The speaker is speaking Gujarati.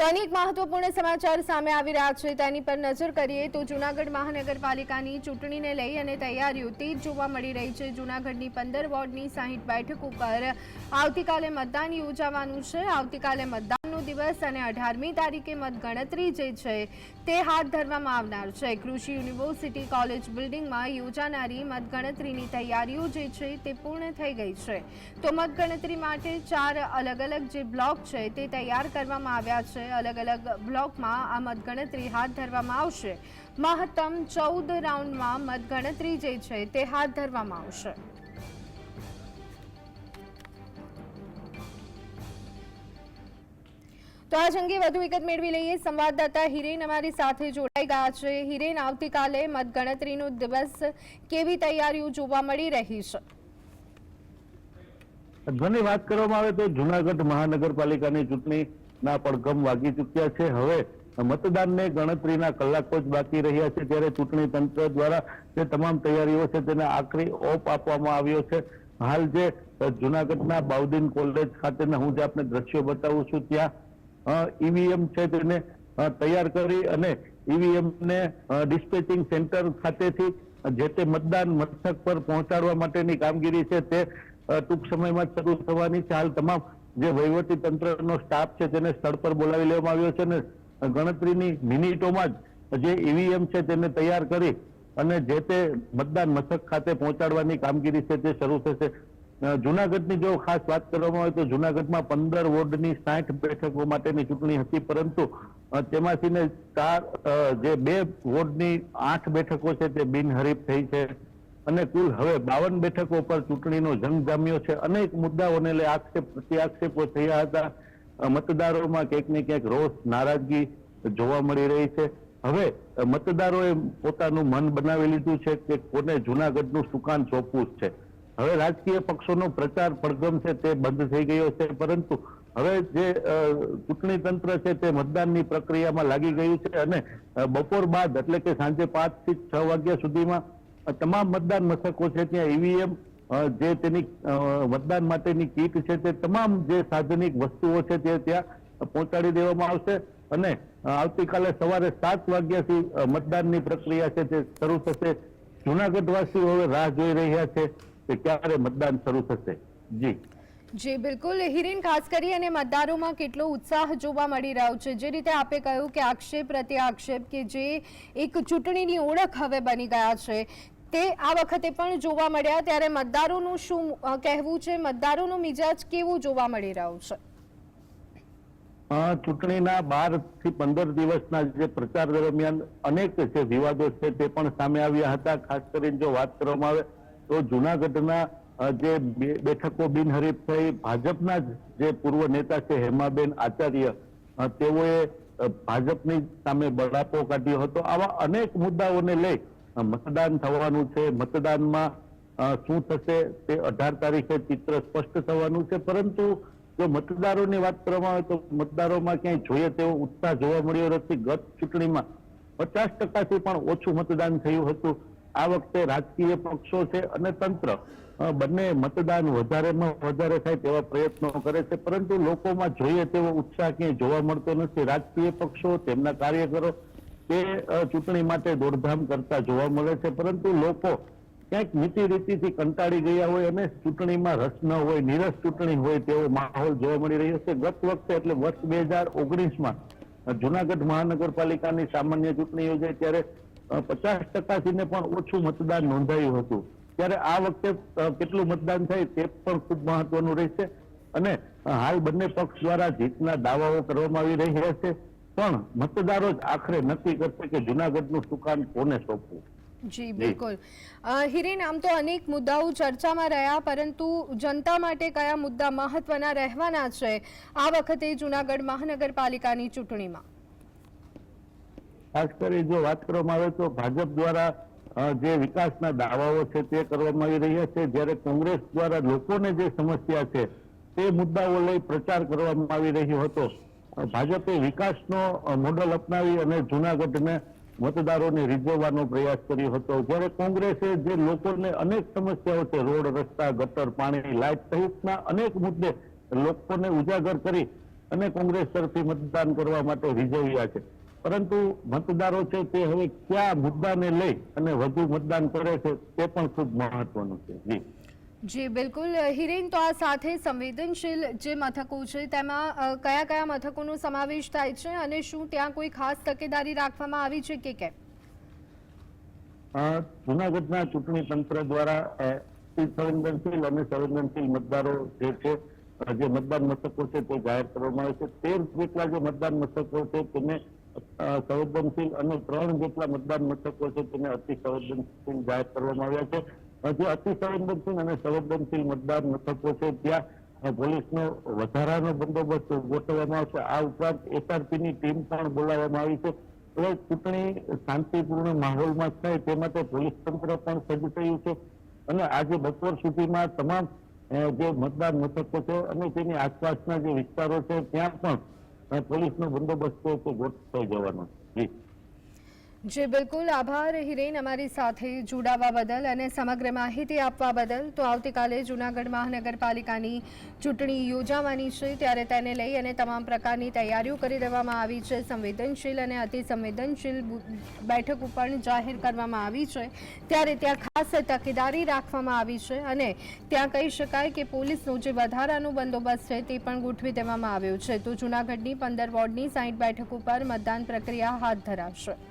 તો અનેક મહત્વપૂર્ણ સમાચાર સામે આવી રહ્યા છે તેની પર નજર કરીએ તો જૂનાગઢ મહાનગરપાલિકાની ચૂંટણીને લઈ અને તૈયારીઓ તેજ જોવા મળી રહી છે। જૂનાગઢની 15 વોર્ડની 60 બેઠક ઉપર આવતીકાલે મતદાન યોજાવાનું છે। આવતીકાલે મતદાનનો દિવસ અને 18મી તારીખે મતગણતરી જે છે તે હાથ ધરવામાં આવનાર છે। કૃષિ યુનિવર્સિટી કોલેજ બિલ્ડિંગમાં યોજાનારી મતગણતરીની તૈયારીઓ જે છે તે પૂર્ણ થઈ ગઈ છે। તો મતગણતરી માટે 4 અલગ અલગ જે બ્લોક છે તે તૈયાર કરવામાં આવ્યા છે। अलग अलग ब्लॉक में आ मतगणतरी हाथ धरवामां आवशे। महत्तम 14 राउंड में मतगणतरी जे छे ते हाथ धरवामां आवशे। तो आज अंगे વધુ વિગત મેળવી લઈએ। સંવાદદાતા હિરેન અમારી સાથે જોડાઈ ગયા છે। હિરેન, આવતીકાલે મતગણતરીનો દિવસ કેવી તૈયારીઓ જોવા મળી રહી છે? ઘણી વાત કરવામાં આવે તો જૂનાગઢ મહાનગરપાલિકાની ચૂંટણી ના પડઘમ વાગી ચૂક્યા છે। હવે મતદાનને ગણતરીના કલાકો જ બાકી રહ્યા છે, ત્યારે ચૂંટણી તંત્ર દ્વારા જે તમામ તૈયારીઓ છે તેને આખરી ઓપ આપવામાં આવ્યો છે। હાલ જે જૂનાગઢના બાઉદીન કોલેજ ખાતેના હું જે આપને દ્રશ્યો બતાવું છું, ત્યાં ઈવીએમ છે તેને તૈયાર કરી અને ઈવીએમ ને ડિસ્પેચિંગ સેન્ટર ખાતેથી જે તે મતદાન મથક પર પહોંચાડવા માટેની કામગીરી છે તે ટૂંક સમયમાં શરૂ થવાની છે। હાલ તમામ જે વહીવટી તંત્રનો સ્ટાફ છે તેને સ્થળ પર બોલાવી લેવામાં આવ્યો છે અને ગણતરીની મિનિટોમાં જ જે ઈવીએમ છે તેને તૈયાર કરી અને જે તે મતદાન મથક ખાતે પહોંચાડવાની કામગીરી છે તે શરૂ થશે। જૂનાગઢની જો ખાસ વાત કરવામાં આવે તો જૂનાગઢમાં 15 વોર્ડની 60 બેઠકો માટેની ચૂંટણી હતી, પરંતુ તેમાંથી 2 વોર્ડની 8 બેઠકો છે તે બિનહરીફ થઈ છે અને કુલ હવે 52 બેઠકો પર ચૂંટણીનો જંગ જામ્યો છે। અનેક મુદ્દાઓને લઈ આક્ષેપ પ્રત્યાક્ષેપો થયા હતા। મતદારોમાં ક્યાંક ને ક્યાંક રોષ, નારાજગી જોવા મળી રહી છે। હવે મતદારોએ પોતાનું મન બનાવી લીધું છે કે કોને જૂનાગઢનું સુકાન સોંપવું છે। હવે રાજકીય પક્ષોનો પ્રચાર પડઘમ છે તે બંધ થઈ ગયો છે, પરંતુ હવે જે ચૂંટણી તંત્ર છે તે મતદાનની પ્રક્રિયામાં લાગી ગયું છે અને બપોર બાદ એટલે કે સાંજે 5 થી 6 વાગ્યા સુધીમાં તમામ મતદાન મથકો છે ત્યાં ઈવીએમ જે તેની મતદાન માટેની કીટ છે તે તમામ જે સાધનિક વસ્તુઓ છે તે ત્યાં પહોંચાડી દેવામાં આવશે અને આવતીકાલે સવારે 7 વાગ્યાથી મતદાનની પ્રક્રિયા છે તે શરૂ થશે। જૂનાગઢવાસીઓ હવે રાહ જોઈ રહ્યા છે કે ક્યારે મતદાન શરૂ થશે। જી બિલકુલ હિરેન, ખાસ કરી અને મતદારોમાં કેટલો ઉત્સાહ જોવા મળી રહ્યો છે। જે રીતે આપે કહ્યું કે આક્ષેપ પ્રત્યે આક્ષેપ કે જે એક ચૂંટણીની ઓળખ હવે બની ગયા છે તે આ વખતે પણ જોવા મળ્યા, ત્યારે મતદારોનું શું કહેવું છે? મતદારોનો મિજાજ કેવો જોવા મળી રહ્યો છે? ચૂંટણીના 12 થી 15 દિવસના જે પ્રચાર દરમિયાન અનેક જે વિવાદો છે તે પણ સામે આવ્યા હતા। ખાસ કરીને જો વાત કરવામાં આવે તો જૂનાગઢના જે બેઠકો બિનહરીફ થઈ, ભાજપના જે પૂર્વ નેતા છે હેમાબેન આચાર્ય, તેઓએ ભાજપની સામે બળાપો કાઢ્યો હતો। આવા અનેક મુદ્દાઓને લઈ મતદાન થવાનું છે। મતદાનમાં શું થશે તે 18 તારીખે ચિત્ર સ્પષ્ટ થવાનું છે, પરંતુ જો મતદારોની વાત કરવામાં આવે તો મતદારોમાં ક્યાંય જોઈએ તેવો ઉત્સાહ જોવા મળ્યો નથી। ગત ચૂંટણીમાં 50%થી પણ ઓછું મતદાન થયું હતું। આ વખતે રાજકીય પક્ષો છે અને તંત્ર બંને મતદાન વધારેમાં વધારે થાય તેવા પ્રયત્નો કરે છે, પરંતુ લોકોમાં જોઈએ તેવો ઉત્સાહ ક્યાંય જોવા મળતો નથી। રાજકીય પક્ષો, તેમના કાર્યકરો તે ચૂંટણી માટે દોડધામ કરતા જોવા મળે છે, પરંતુ લોકો ક્યાંક નીતિ રીતિથી કંટાળી ગયા હોય અને ચૂંટણીમાં રસ ન હોય, નિરસ ચૂંટણી હોય તેવો માહોલ જોવા મળી રહ્યો છે। ગત વખતે એટલે વર્ષ 2019માં જૂનાગઢ મહાનગરપાલિકાની સામાન્ય ચૂંટણી યોજાઈ ત્યારે 50%થી ને પણ ઓછું મતદાન નોંધાયું હતું, ત્યારે આ વખતે કેટલું મતદાન થાય તે પણ ખૂબ મહત્વનું રહેશે અને હાલ બંને પક્ષ દ્વારા જીતના દાવાઓ કરવામાં આવી રહ્યા છે, પણ મતદારો જ આખરે નક્કી કરશે કે જૂનાગઢનું સુકાન કોને સોંપવું। જી બિલકુલ હિરેન, આમ તો અનેક મુદ્દાઓ ચર્ચામાં રહ્યા, પરંતુ જનતા માટે કયા મુદ્દા મહત્વના રહેવાના છે આ વખતે જૂનાગઢ મહાનગરપાલિકાની ચૂંટણીમાં? ખાસ કરી જો વાત કરવામાં આવે તો ભાજપ દ્વારા જે વિકાસના દાવાઓ છે તે કરવામાં આવી રહ્યા છે, જ્યારે કોંગ્રેસ દ્વારા લોકોને જે સમસ્યા છે તે મુદ્દાઓ લઈ પ્રચાર કરવામાં આવી રહ્યો હતો। ભાજપે વિકાસનો મોડલ અપનાવી અને જૂનાગઢને મતદારોને રીઝવવાનો પ્રયાસ કર્યો હતો, જ્યારે કોંગ્રેસે જે લોકોને અનેક સમસ્યાઓ છે, રોડ, રસ્તા, ગટર, પાણી, લાઇટ સહિતના અનેક મુદ્દે લોકોને ઉજાગર કરી અને કોંગ્રેસ તરફથી મતદાન કરવા માટે રીઝવ્યા છે. પરંતુ મતદારો છે તે હવે કયા મુદ્દાને લઈ અને વધુ મતદાન કરે છે તે પણ ખૂબ મહત્વનું છે. જી જી બિલકુલ હિરેન, તો આ સાથે સંવેદનશીલ જે મથકો છે તેમાં કયા કયા મથકોનો સમાવેશ થાય છે અને શું ત્યાં કોઈ ખાસ તકેદારી રાખવામાં આવી છે કે કેમ? જુનાગઢના ચૂંટણી તંત્ર દ્વારા સંવેદનશીલ અને સંવેદનશીલ મતદારો જે છે જે મતદાન મથકો છે તે જાહેર કરવામાં આવે છે. 13 જેટલા જે મતદાન મથકો છે તેને સંવેદનશીલ અને 3 જેટલા મતદાન મથકો છે તેને અતિ સંવેદનશીલ જાહેર કરવામાં આવ્યા છે. જે અતિ સંવેદનશીલ અને સંવેદનશીલ મતદાન મથકો છે ત્યાં પોલીસનો વધારાનો બંદોબસ્ત ગોઠવવામાં આવશે. આ ઉપરાંત એસઆરપીની ટીમ પણ બોલાવવામાં આવી છે. હવે ચૂંટણી શાંતિપૂર્ણ માહોલમાં થાય તે માટે પોલીસ તંત્ર પણ સજ્જ થયું છે અને આજે બપોર સુધીમાં તમામ જે મતદાન મથકો છે અને તેની આસપાસના જે વિસ્તારો છે ત્યાં પણ પોલીસનો બંદોબસ્ત છે તે ગોઠવાઈ જવાનો છે. જી બિલકુલ, આભાર હિરેન અમારી સાથે જોડાવા બદલ અને સમગ્ર માહિતી આપવા બદલ. તો આવતીકાલે જૂનાગઢ મહાનગરપાલિકાની ચૂંટણી યોજાવાની છે ત્યારે તેને લઈ અને તમામ પ્રકારની તૈયારીઓ કરી દેવામાં આવી છે. સંવેદનશીલ અને અતિ સંવેદનશીલ બેઠકો પણ જાહેર કરવામાં આવી છે ત્યારે ત્યાં ખાસ તકેદારી રાખવામાં આવી છે અને ત્યાં કહી શકાય કે પોલીસનો જે વધારાનો બંદોબસ્ત છે તે પણ ગોઠવી દેવામાં આવ્યો છે. તો જૂનાગઢની 15 વોર્ડની 60 બેઠકો પર મતદાન પ્રક્રિયા હાથ ધરાશે.